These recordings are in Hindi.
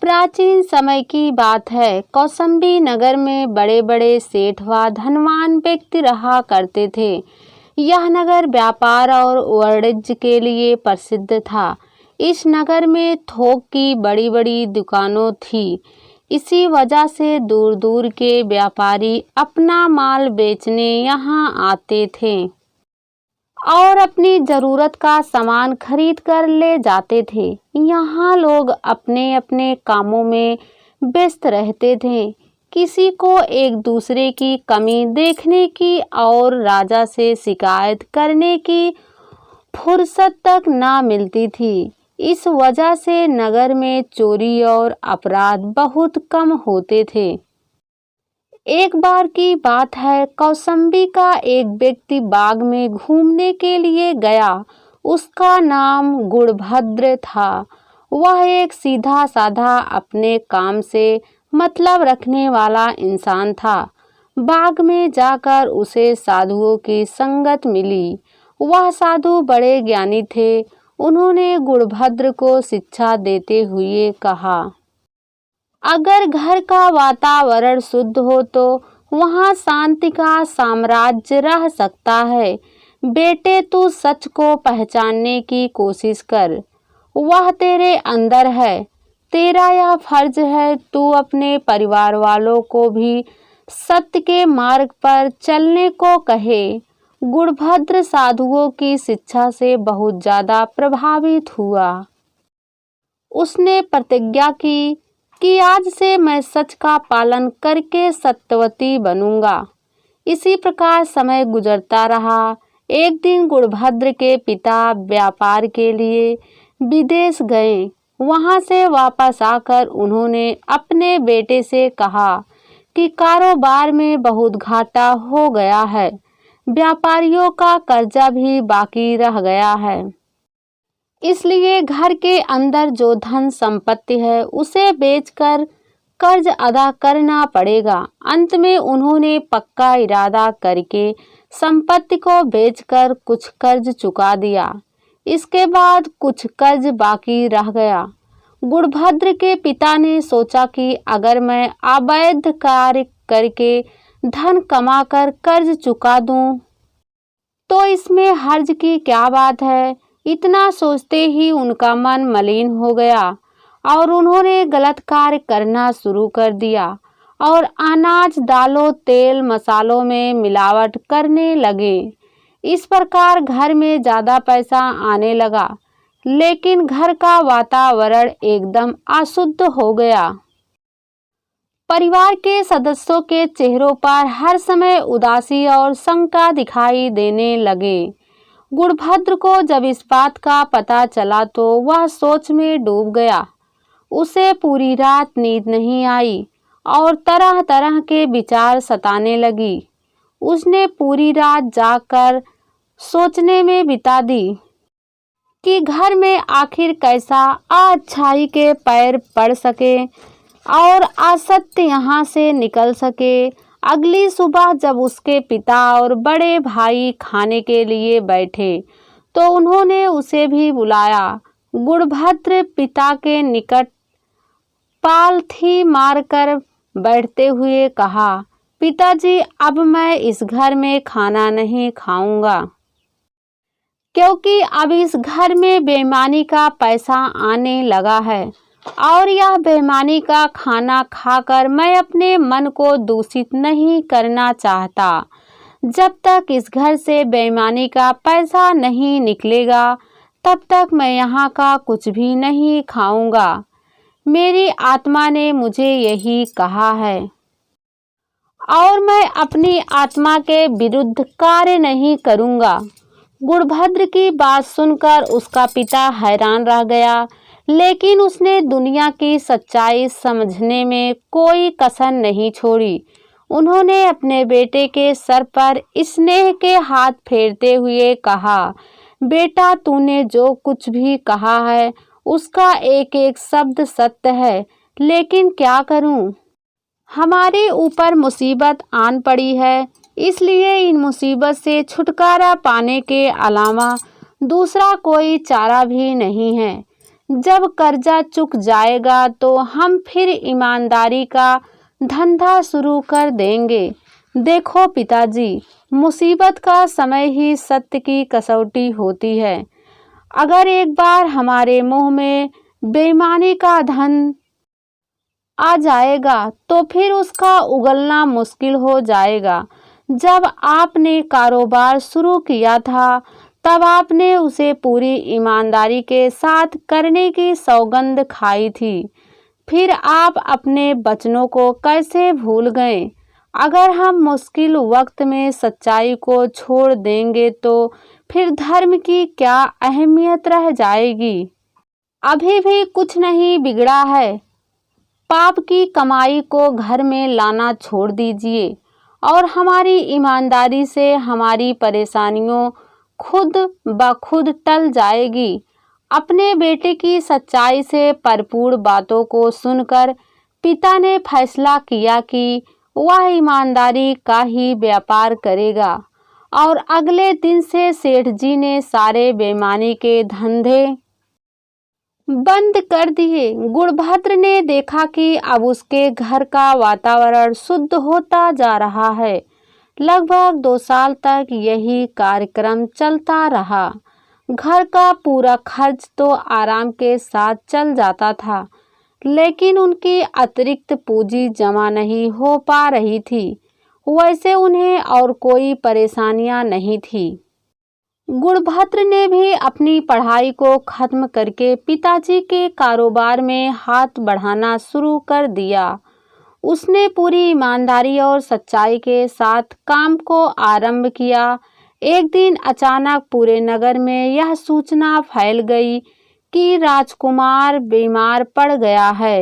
प्राचीन समय की बात है। कौशाम्बी नगर में बड़े बड़े सेठ व धनवान व्यक्ति रहा करते थे। यह नगर व्यापार और वाणिज्य के लिए प्रसिद्ध था। इस नगर में थोक की बड़ी बड़ी दुकानें थीं। इसी वजह से दूर दूर के व्यापारी अपना माल बेचने यहाँ आते थे और अपनी ज़रूरत का सामान खरीद कर ले जाते थे। यहाँ लोग अपने अपने कामों में व्यस्त रहते थे। किसी को एक दूसरे की कमी देखने की और राजा से शिकायत करने की फुर्सत तक ना मिलती थी। इस वजह से नगर में चोरी और अपराध बहुत कम होते थे। एक बार की बात है, कौशाम्बी का एक व्यक्ति बाग में घूमने के लिए गया। उसका नाम गुणभद्र था। वह एक सीधा साधा, अपने काम से मतलब रखने वाला इंसान था। बाग में जाकर उसे साधुओं की संगत मिली। वह साधु बड़े ज्ञानी थे। उन्होंने गुणभद्र को शिक्षा देते हुए कहा, अगर घर का वातावरण शुद्ध हो तो वहाँ शांति का साम्राज्य रह सकता है। बेटे, तू सच को पहचानने की कोशिश कर। वह तेरे अंदर है। तेरा यह फर्ज है, तू अपने परिवार वालों को भी सत्य के मार्ग पर चलने को कहे। गुणभद्र साधुओं की शिक्षा से बहुत ज़्यादा प्रभावित हुआ। उसने प्रतिज्ञा की कि आज से मैं सच का पालन करके सत्यवती बनूंगा। इसी प्रकार समय गुजरता रहा। एक दिन गुणभद्र के पिता व्यापार के लिए विदेश गए। वहां से वापस आकर उन्होंने अपने बेटे से कहा कि कारोबार में बहुत घाटा हो गया है। व्यापारियों का कर्जा भी बाकी रह गया है। इसलिए घर के अंदर जो धन संपत्ति है उसे बेचकर कर्ज अदा करना पड़ेगा। अंत में उन्होंने पक्का इरादा करके संपत्ति को बेचकर कुछ कर्ज चुका दिया। इसके बाद कुछ कर्ज बाकी रह गया। गुणभद्र के पिता ने सोचा कि अगर मैं अवैध कार्य करके धन कमाकर कर्ज चुका दूं तो इसमें हर्ज की क्या बात है। इतना सोचते ही उनका मन मलिन हो गया और उन्होंने गलत कार्य करना शुरू कर दिया और अनाज, दालों, तेल, मसालों में मिलावट करने लगे। इस प्रकार घर में ज़्यादा पैसा आने लगा, लेकिन घर का वातावरण एकदम अशुद्ध हो गया। परिवार के सदस्यों के चेहरों पर हर समय उदासी और शंका दिखाई देने लगे। गुणभद्र को जब इस बात का पता चला तो वह सोच में डूब गया। उसे पूरी रात नींद नहीं आई और तरह तरह के विचार सताने लगी। उसने पूरी रात जागकर सोचने में बिता दी कि घर में आखिर कैसा अच्छाई के पैर पड़ सके और असत्य यहाँ से निकल सके। अगली सुबह जब उसके पिता और बड़े भाई खाने के लिए बैठे तो उन्होंने उसे भी बुलाया। गुणभद्र पिता के निकट पालथी मारकर बैठते हुए कहा, पिताजी, अब मैं इस घर में खाना नहीं खाऊंगा, क्योंकि अब इस घर में बेईमानी का पैसा आने लगा है और यह बेईमानी का खाना खाकर मैं अपने मन को दूषित नहीं करना चाहता। जब तक इस घर से बेईमानी का पैसा नहीं निकलेगा तब तक मैं यहाँ का कुछ भी नहीं खाऊंगा। मेरी आत्मा ने मुझे यही कहा है और मैं अपनी आत्मा के विरुद्ध कार्य नहीं करूँगा। गुणभद्र की बात सुनकर उसका पिता हैरान रह गया, लेकिन उसने दुनिया की सच्चाई समझने में कोई कसर नहीं छोड़ी। उन्होंने अपने बेटे के सर पर स्नेह के हाथ फेरते हुए कहा, बेटा, तूने जो कुछ भी कहा है उसका एक एक शब्द सत्य है, लेकिन क्या करूं? हमारे ऊपर मुसीबत आन पड़ी है, इसलिए इन मुसीबत से छुटकारा पाने के अलावा दूसरा कोई चारा भी नहीं है। जब कर्जा चुक जाएगा तो हम फिर ईमानदारी का धंधा शुरू कर देंगे। देखो पिताजी, मुसीबत का समय ही सत्य की कसौटी होती है। अगर एक बार हमारे मुंह में बेईमानी का धन आ जाएगा तो फिर उसका उगलना मुश्किल हो जाएगा। जब आपने कारोबार शुरू किया था तब आपने उसे पूरी ईमानदारी के साथ करने की सौगंध खाई थी। फिर आप अपने वचनों को कैसे भूल गए? अगर हम मुश्किल वक्त में सच्चाई को छोड़ देंगे तो फिर धर्म की क्या अहमियत रह जाएगी? अभी भी कुछ नहीं बिगड़ा है। पाप की कमाई को घर में लाना छोड़ दीजिए और हमारी ईमानदारी से हमारी परेशानियों खुद ब खुद टल जाएगी। अपने बेटे की सच्चाई से भरपूर बातों को सुनकर पिता ने फैसला किया कि वह ईमानदारी का ही व्यापार करेगा और अगले दिन से सेठ जी ने सारे बेईमानी के धंधे बंद कर दिए। गुणभद्र ने देखा कि अब उसके घर का वातावरण शुद्ध होता जा रहा है। लगभग 2 साल तक यही कार्यक्रम चलता रहा। घर का पूरा खर्च तो आराम के साथ चल जाता था, लेकिन उनकी अतिरिक्त पूंजी जमा नहीं हो पा रही थी। वैसे उन्हें और कोई परेशानियां नहीं थी। गुणभद्र ने भी अपनी पढ़ाई को खत्म करके पिताजी के कारोबार में हाथ बढ़ाना शुरू कर दिया। उसने पूरी ईमानदारी और सच्चाई के साथ काम को आरंभ किया। एक दिन अचानक पूरे नगर में यह सूचना फैल गई कि राजकुमार बीमार पड़ गया है।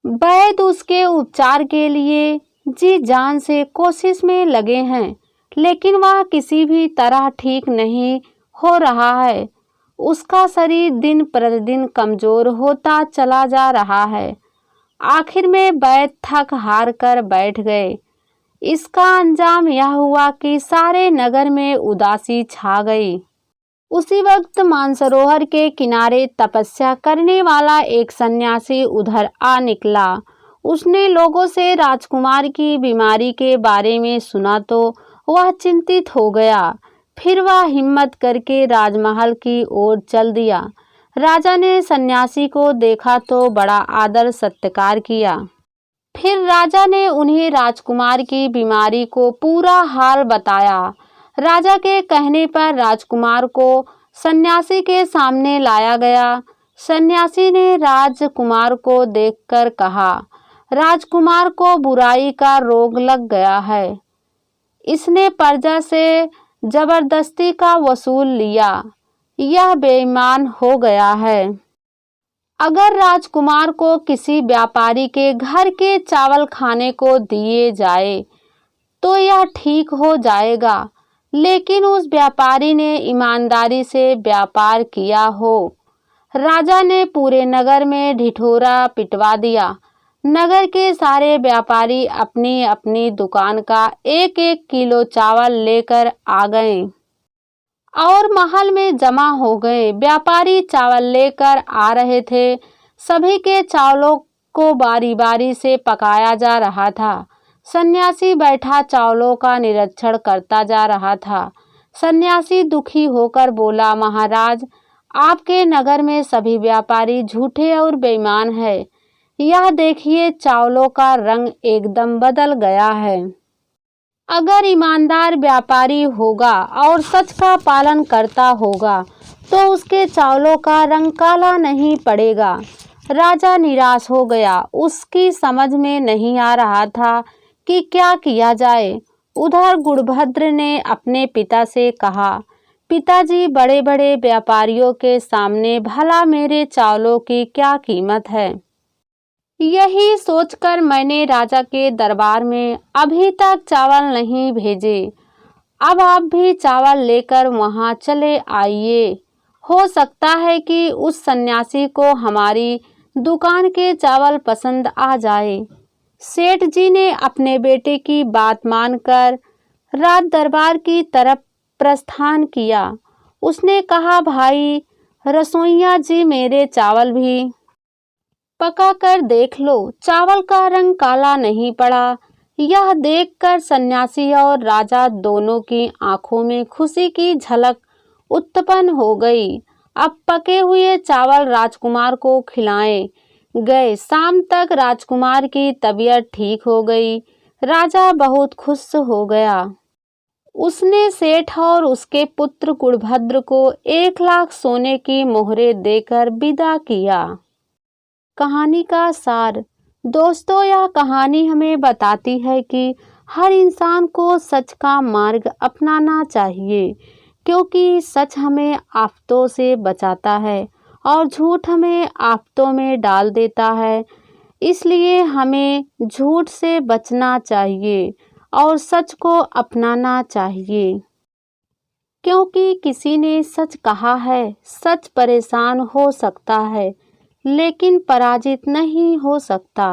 वैद्य उसके उपचार के लिए जी जान से कोशिश में लगे हैं, लेकिन वह किसी भी तरह ठीक नहीं हो रहा है। उसका शरीर दिन प्रतिदिन कमजोर होता चला जा रहा है। आखिर में वैद्य थक हार कर बैठ गए। इसका अंजाम यह हुआ कि सारे नगर में उदासी छा गई। उसी वक्त मानसरोवर के किनारे तपस्या करने वाला एक सन्यासी उधर आ निकला। उसने लोगों से राजकुमार की बीमारी के बारे में सुना तो वह चिंतित हो गया। फिर वह हिम्मत करके राजमहल की ओर चल दिया। राजा ने सन्यासी को देखा तो बड़ा आदर सत्कार किया। फिर राजा ने उन्हें राजकुमार की बीमारी को पूरा हाल बताया। राजा के कहने पर राजकुमार को सन्यासी के सामने लाया गया। सन्यासी ने राजकुमार को देखकर कहा, राजकुमार को बुराई का रोग लग गया है। इसने प्रजा से जबरदस्ती का वसूल लिया। यह बेईमान हो गया है। अगर राजकुमार को किसी व्यापारी के घर के चावल खाने को दिए जाए तो यह ठीक हो जाएगा, लेकिन उस व्यापारी ने ईमानदारी से व्यापार किया हो। राजा ने पूरे नगर में ढिढोरा पिटवा दिया। नगर के सारे व्यापारी अपनी अपनी दुकान का 1-1 किलो चावल लेकर आ गए और महल में जमा हो गए। व्यापारी चावल लेकर आ रहे थे। सभी के चावलों को बारी बारी से पकाया जा रहा था। सन्यासी बैठा चावलों का निरीक्षण करता जा रहा था। सन्यासी दुखी होकर बोला, महाराज, आपके नगर में सभी व्यापारी झूठे और बेईमान हैं। यह देखिए, चावलों का रंग एकदम बदल गया है। अगर ईमानदार व्यापारी होगा और सच का पालन करता होगा तो उसके चावलों का रंग काला नहीं पड़ेगा। राजा निराश हो गया। उसकी समझ में नहीं आ रहा था कि क्या किया जाए। उधर गुणभद्र ने अपने पिता से कहा, पिताजी, बड़े बड़े व्यापारियों के सामने भला मेरे चावलों की क्या कीमत है? यही सोचकर मैंने राजा के दरबार में अभी तक चावल नहीं भेजे। अब आप भी चावल लेकर वहां चले आइए। हो सकता है कि उस सन्यासी को हमारी दुकान के चावल पसंद आ जाए। सेठ जी ने अपने बेटे की बात मानकर राज दरबार की तरफ प्रस्थान किया। उसने कहा, भाई, रसोइया जी, मेरे चावल भी पका कर देख लो, चावल का रंग काला नहीं पड़ा। यह देखकर सन्यासी और राजा दोनों की आंखों में खुशी की झलक उत्पन्न हो गई। अब पके हुए चावल राजकुमार को खिलाए गए। शाम तक राजकुमार की तबीयत ठीक हो गई। राजा बहुत खुश हो गया। उसने सेठ और उसके पुत्र गुणभद्र को 1 लाख सोने की मोहरें देकर विदा किया। कहानी का सार। दोस्तों, यह कहानी हमें बताती है कि हर इंसान को सच का मार्ग अपनाना चाहिए, क्योंकि सच हमें आफतों से बचाता है और झूठ हमें आफतों में डाल देता है। इसलिए हमें झूठ से बचना चाहिए और सच को अपनाना चाहिए, क्योंकि किसी ने सच कहा है, सच परेशान हो सकता है लेकिन पराजित नहीं हो सकता।